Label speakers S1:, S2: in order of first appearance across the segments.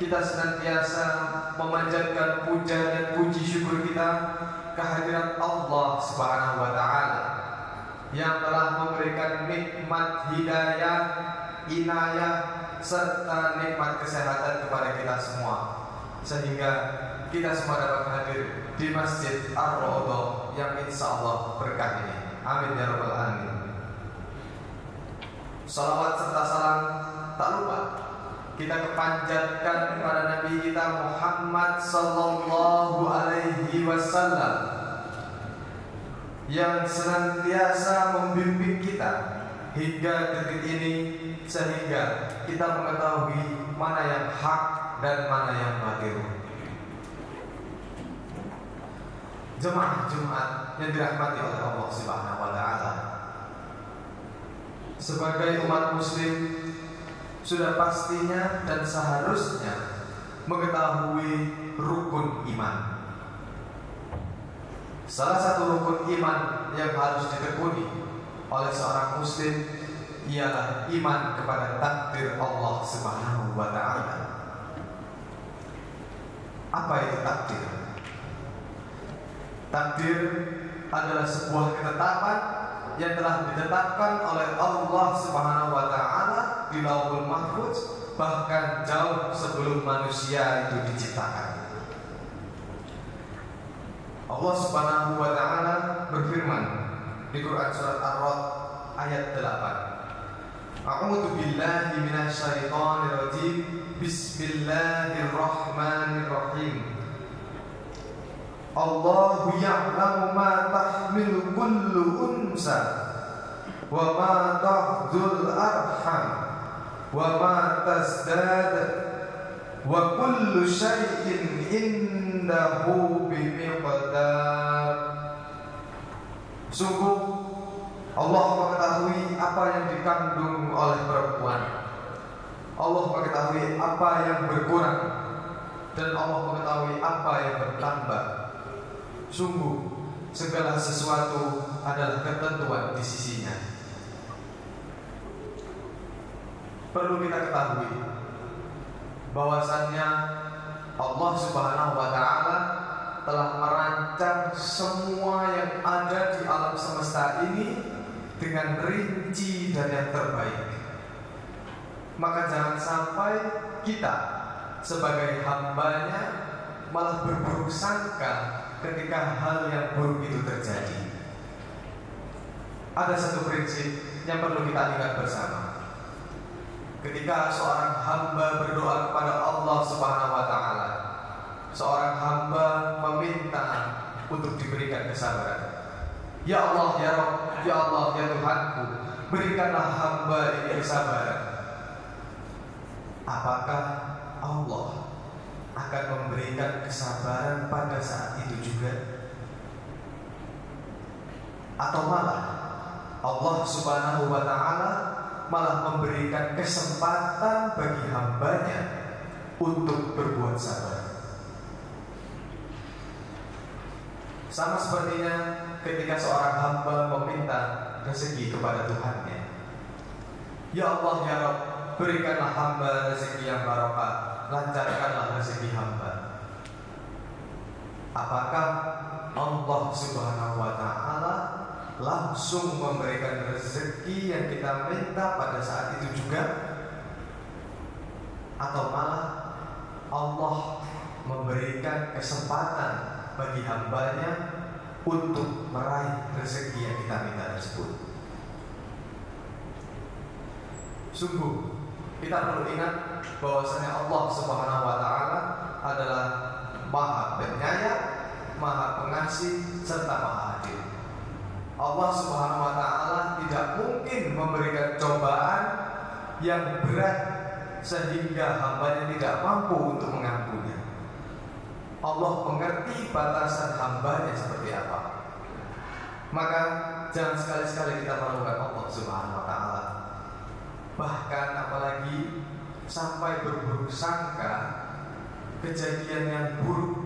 S1: kita senantiasa memanjatkan puja dan puji syukur kita kehadirat Allah Subhanahu wa taala yang telah memberikan nikmat hidayah, inayah serta nikmat kesehatan kepada kita semua, sehingga kita semua dapat hadir di Masjid Ar-Raudhah yang insyaallah berkah ini. Amin ya rabbal alamin. Salawat serta salam tak lupa kita kepanjatkan kepada Nabi kita Muhammad sallallahu alaihi wasallam yang senantiasa membimbing kita hingga detik ini, sehingga kita mengetahui mana yang hak dan mana yang batil. Jemaah Jumat yang dirahmati oleh Allah Subhanahu wa taala, sebagai umat muslim sudah pastinya dan seharusnya mengetahui rukun iman. Salah satu rukun iman yang harus ditekuni oleh seorang muslim ialah iman kepada takdir Allah Subhanahu wa taala. Apa itu takdir? Takdir adalah sebuah ketetapan yang telah ditetapkan oleh Allah Subhanahu wa taala di Lauhul Mahfuz, bahkan jauh sebelum manusia itu diciptakan. Allah Subhanahu wa taala berfirman di Quran surat Ar-Ra'd ayat 8. A'udzu billahi minasyaitonir rajim. Bismillahirrahmanirrahim. Allahu ya'lamu ma tahmilu kullu unsa wa ma tahdhul arham wa ma tazdad wa kullu syai'in indahu bimiqdar. Sungguh Allah mengetahui apa yang dikandung oleh perempuan, Allah mengetahui apa yang berkurang, dan Allah mengetahui apa yang bertambah. Sungguh segala sesuatu adalah ketentuan di sisinya. Perlu kita ketahui bahwasannya Allah Subhanahu wa taala telah merancang semua yang ada di alam semesta ini dengan rinci dan yang terbaik. Maka jangan sampai kita sebagai hambanya malah berburuk sangka ketika hal yang buruk itu terjadi. Ada satu prinsip yang perlu kita ingat bersama. Ketika seorang hamba berdoa kepada Allah Subhanahu wa taala, seorang hamba meminta untuk diberikan kesabaran. Ya Allah, ya Rabb, ya Allah, ya Tuhanku, berikanlah hamba ini kesabaran. Apakah Allah akan memberikan kesabaran pada saat itu juga? Atau malah Allah Subhanahu wa taala malah memberikan kesempatan bagi hambanya untuk berbuat sabar? Sama sepertinya ketika seorang hamba meminta rezeki kepada Tuhannya. Ya Allah, ya Rabb, berikanlah hamba rezeki yang barokah, lancarkanlah rezeki hamba. Apakah Allah Subhanahu wa taala langsung memberikan rezeki yang kita minta pada saat itu juga? Atau malah Allah memberikan kesempatan bagi hambanya untuk meraih rezeki yang kita minta tersebut? Sungguh kita perlu ingat bahwasanya Allah Subhanahu wa taala adalah Maha Penyayang, Maha Pengasih, serta Maha Adil. Allah Subhanahu wa taala tidak mungkin memberikan cobaan yang berat sehingga hambanya tidak mampu untuk mengampuninya. Allah mengerti batasan hambanya seperti apa. Maka jangan sekali-sekali kita melakukan Allah Subhanahu wa taala. Bahkan apalagi sampai berburuk sangka kejadian yang buruk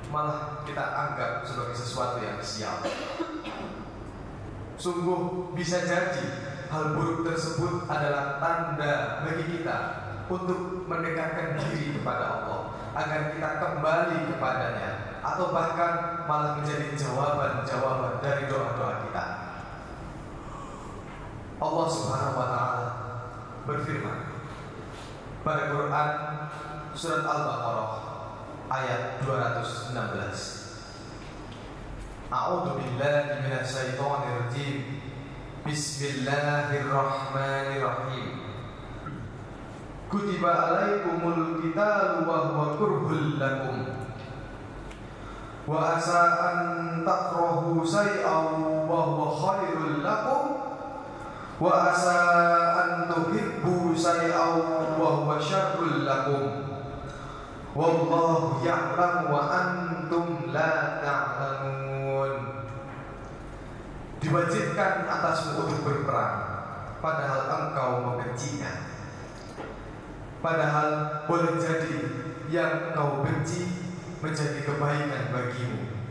S1: malah kita anggap sebagai sesuatu yang sial. Sungguh bisa jadi hal buruk tersebut adalah tanda bagi kita untuk mendekatkan diri kepada Allah, agar kita kembali kepadanya, atau bahkan malah menjadi jawaban-jawaban dari doa-doa kita. Allah Subhanahu wa Ta'ala berfirman pada Quran surat Al-Baqarah ayat 216. A'udzu billahi minasy syaithanir rajim. Bismillahirrahmanirrahim. Kutiba alaikumul qitalu wa huwa kurhul lakum. Wa asa an takrahu shay'an wa huwa khairul lakum. Wa asa an tuhibbu shay'an wa huwa syarrul lakum. Wallahu ya'lamu wa antum la ta'lamun. Diwajibkan atasmu untuk berperang, padahal engkau membencinya. Padahal boleh jadi yang engkau benci menjadi kebaikan bagimu.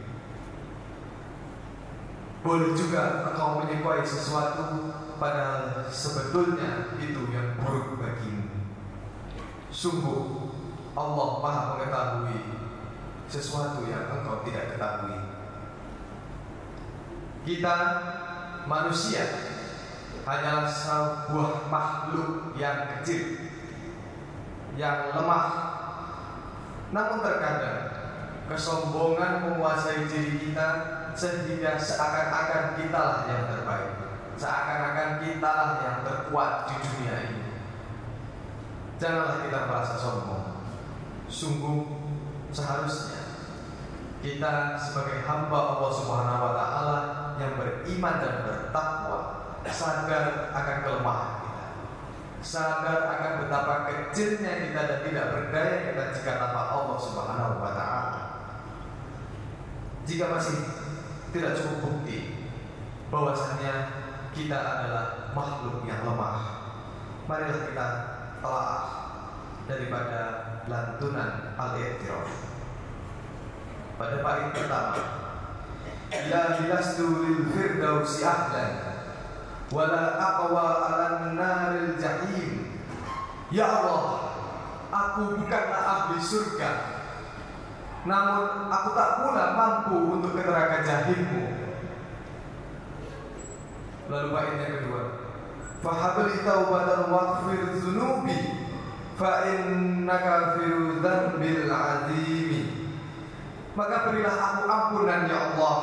S1: Boleh juga engkau menyukai sesuatu, padahal sebetulnya itu yang buruk bagimu. Sungguh Allah Maha mengetahui sesuatu yang engkau tidak ketahui. Kita manusia hanyalah sebuah makhluk yang kecil, yang lemah. Namun terkadang kesombongan menguasai diri kita, sehingga seakan-akan kitalah yang terbaik, seakan-akan kitalah yang terkuat di dunia ini. Janganlah kita merasa sombong. Sungguh seharusnya kita sebagai hamba Allah Subhanahu wa Ta'ala yang beriman dan bertakwa sadar akan kelemahan kita, sadar akan betapa kecilnya kita dan tidak berdaya kita jika tanpa Allah Subhanahu wa Ta'ala. Jika masih tidak cukup bukti bahwasannya kita adalah makhluk yang lemah, marilah kita telaah daripada lantunan al-i'tiraf pada bait pertama. Ilahi lastu lil firdausi ahlan wala aqwa 'alan naril jahim. Ya Allah, aku bukanlah ahli surga, namun aku tak pula mampu untuk ke neraka jahimmu. Lalu bait yang kedua, fahabli taubatan waghfir dzunubi fa innaka fil dzambil azimi. Maka berilah aku ampunan ya Allah,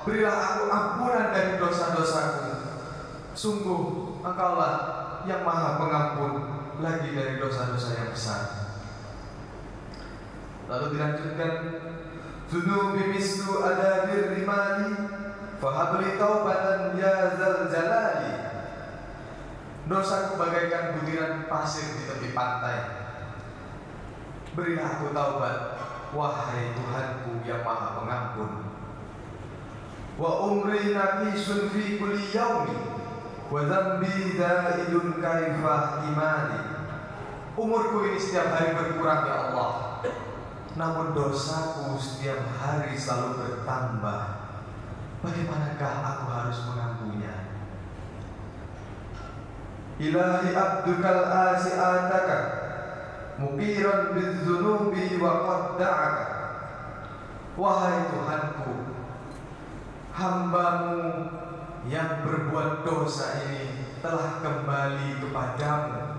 S1: berilah aku ampunan dari dosa-dosaku. Sungguh engkaulah yang maha pengampun lagi dari dosa-dosa yang besar. Lalu dilanjutkan, dzunubi mislu adadir rimani fahabli taubatan ya zal jalali. Dosaku bagaikan butiran pasir di tepi pantai, berilah aku taubat wahai Tuhanku yang maha pengampun. Wa umri naqisun fi kulli yaumi wa dzambi da'idun kaifa imani. Umurku ini setiap hari berkurang ya Allah, namun dosaku setiap hari selalu bertambah. Bagaimanakah aku harus mengampunya? Ilahi abdukal asi'ataka muqiran bizzunubi wa qadda'aka. Wahai Tuhanku, hambamu yang berbuat dosa ini telah kembali kepadamu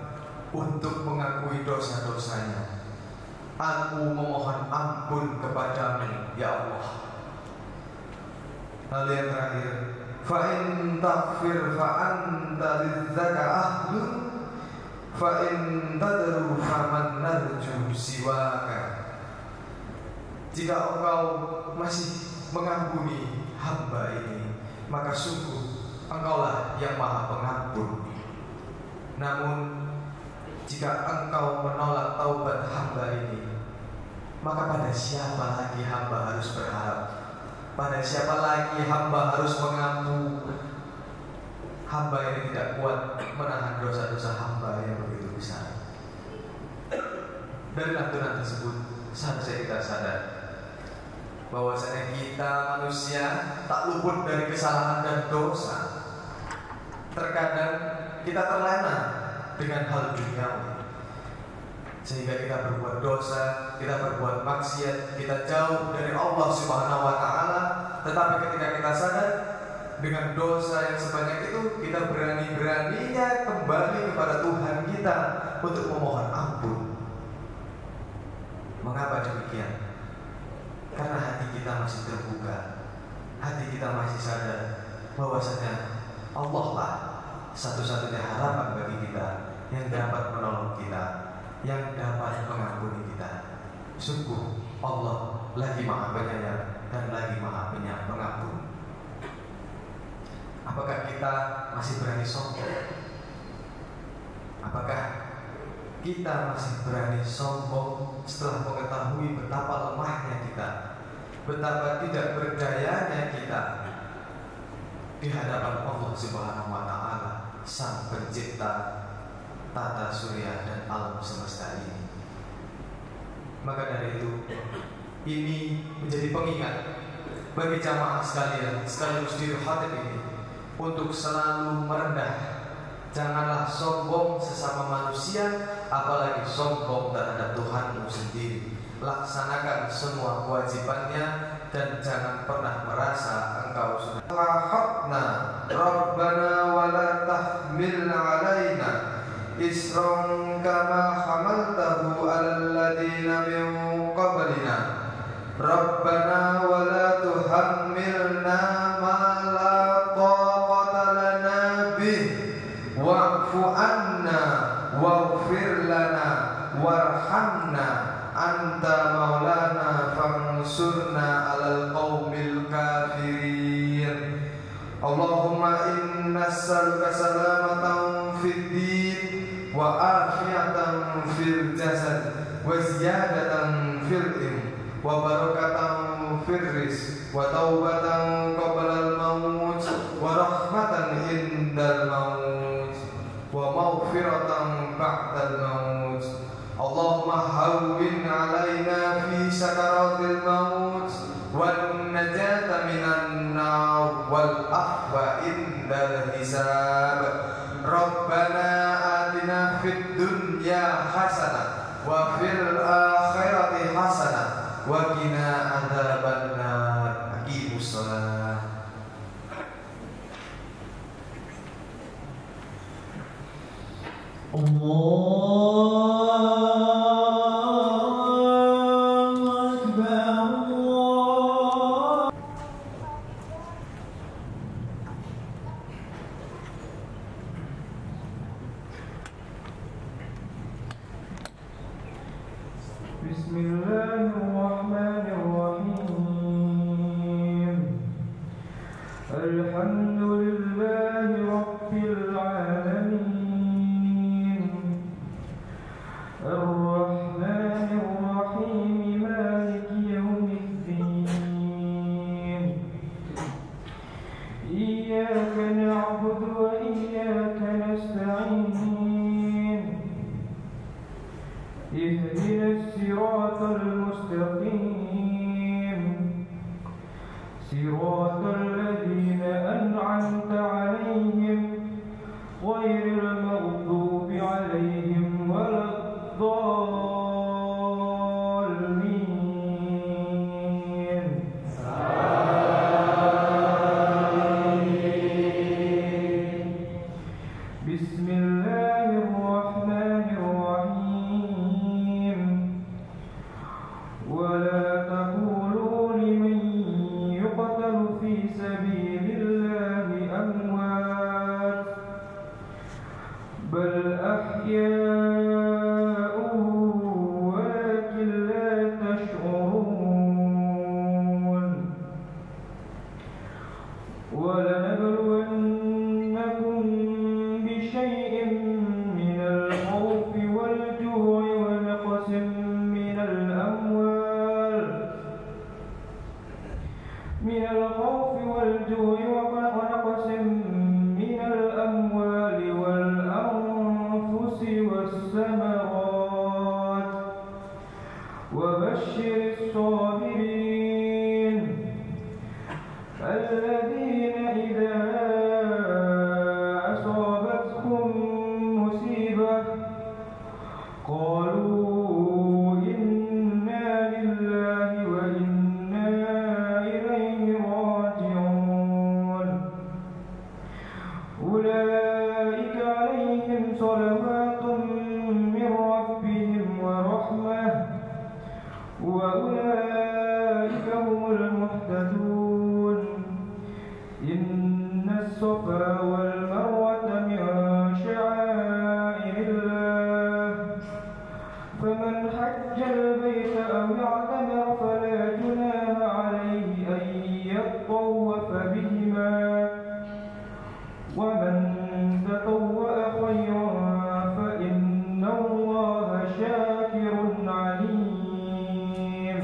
S1: untuk mengakui dosa-dosanya. Aku memohon ampun kepadamu ya Allah. Lalu yang terakhir, fa in taghfir fa anta lidzaka ahlun fa in tadru faman narju siwaka. Jika engkau masih mengampuni hamba ini, maka sungguh engkaulah yang maha pengampun. Namun jika engkau menolak taubat hamba ini, maka pada siapa lagi hamba harus berharap? Pada siapa lagi hamba harus mengaku? Hamba ini tidak kuat menahan dosa-dosa hamba yang begitu besar. Dari lantunan tersebut seharusnya kita sadar bahwasanya kita manusia tak luput dari kesalahan dan dosa. Terkadang kita terlena dengan hal duniawi. sehingga kita berbuat dosa, kita berbuat maksiat, kita jauh dari Allah Subhanahu wa taala. Tetapi ketika kita sadar dengan dosa yang sebanyak itu, kita berani-beraninya kembali kepada Tuhan kita untuk memohon ampun. Mengapa demikian? Karena hati kita masih terbuka, hati kita masih sadar bahwasanya Allah lah satu-satunya harapan bagi kita yang dapat menolong kita, yang dapat mengampuni kita. Sungguh Allah lagi Maha Penyayang dan lagi Maha Pengampun. Apakah kita masih berani sombong? Apakah kita masih berani sombong setelah mengetahui betapa lemahnya kita, betapa tidak berdayanya kita di hadapan Allah Subhanahu wa taala, Sang Pencipta tata surya dan alam semesta ini? Maka dari itu, ini menjadi pengingat bagi jamaah sekalian sekaligus diri khatib ini untuk selalu merendah. Janganlah sombong sesama manusia, apalagi sombong terhadap Tuhanmu sendiri. Laksanakan semua kewajibannya dan jangan pernah merasa engkau sudah hakna. Rabbana wa la tahmil alaina isran kama hamaltahu 'alal ladina min qablina. Rabbana wa la tuhammilna ma la taqata lana bih wa'fu anna waghfir lana warhamna anta maulana fansurna 'alal qaumil kafirin. Allahumma inna nas'aluka salamatan fid din wa afiyatan fil jasad wa ziyadatan fil ilm wa barakatan fil rizq wa taubatan qabla al maut wa rahmatan indal maut wa maghfiratan ba'dal maut. Allahumma hawwin 'alaina fi sakaratil maut wan najata minan nar wal afwa indal hisab. Rabbana atina fid dunya hasanah wa fil akhirati hasanah wa qina adzabannar. Aqimus shalah.
S2: Bismillahirrahmanirrahim. Alhamdulillahi rabbil alamin. Ar-Rahmanir Rahim, Maliki yawmiddin. Iyyaka na'budu wa iyyaka nasta'in. اهدنا الصراط المستقيم صراط الذين أنعمت عليهم غير المغضوب عليهم ولا الضالين. بسم الله الرحمن الرحيم. ولا تقولوا لمن يقتل في سبيل الله أموات بل أحياء ولكن لا تشعرون. ولنبلونكم بشيء من الخوف والجوع ونقص من الأموال ونقص من الأموال والأنفس والثمرات وبشر الصابرين الذين إذا أصابتهم مصيبة قالوا وأولئك هم المهتدون إن الصفا والمروة من شعائر الله فمن حج البيت أو اعتمر فلا جناح عليه أن يطوف بهما ومن تطوع خيرا فإن الله شاكر عليم.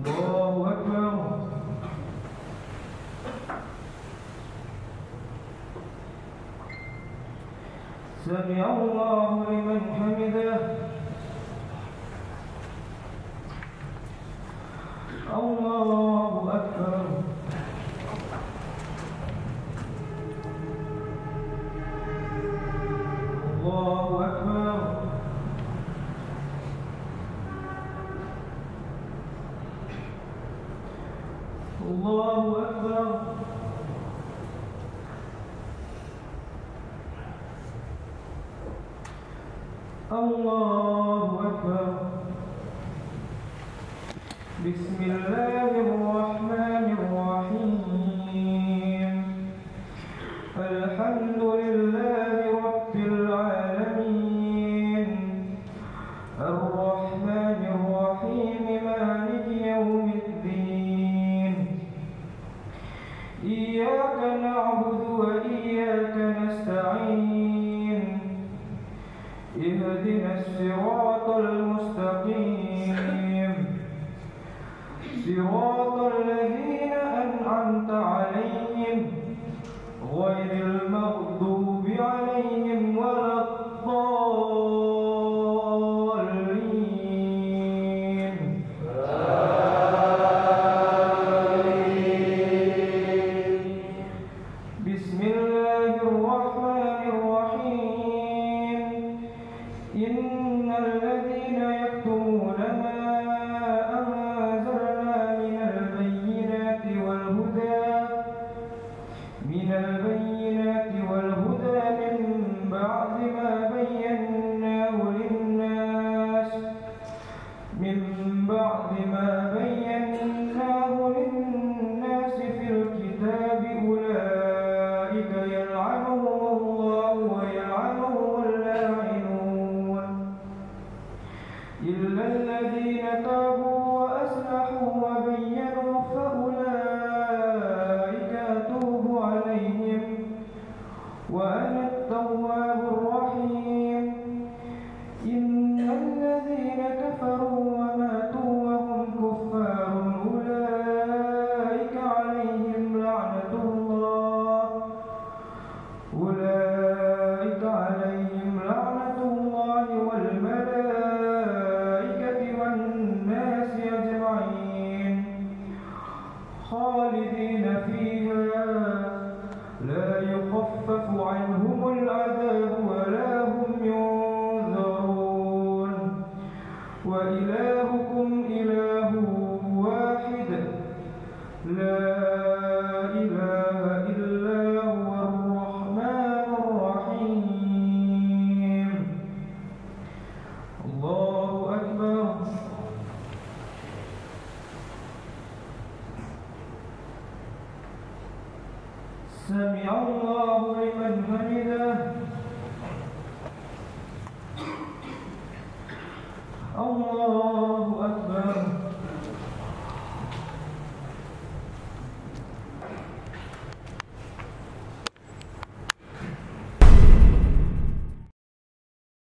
S2: الله أكبر. سمع الله لمن حمده. الله أكبر. الله أكبر. الله أكبر. الله أكبر. بسم الله الرحمن الرحيم. الحمد لله رب العالمين الرحمن الرحيم مالك يوم الدين إياك نعبد وإياك نستعين اهدنا الصراط المستقيم صراط الذين أنعمت عليهم غير المغضوب عليهم ولا الضالين. بسم الله الرحمن الرحيم. إن الذين يكتمون ما أنزلنا من البينات والهدى من بعد ما بيناه للناس في الكتاب أولئك يلعنهم الله ويلعنهم اللاعنون إلا الذين تابوا وأصلحوا وبينوا فأولئك أتوب عليهم وأنا التواب الرحيم. إن الذين كفروا وماتوا وهم كفار أولئك عليهم لعنة الله والملائكة والناس أجمعين خالدين فيها لا يخفف عنهم العذاب ولا هم ينذرون وإلهكم إله واحد لا إله إلا هو الرحمن الرحيم. الله أكبر. سمع الله لمن حمده. الله أكبر.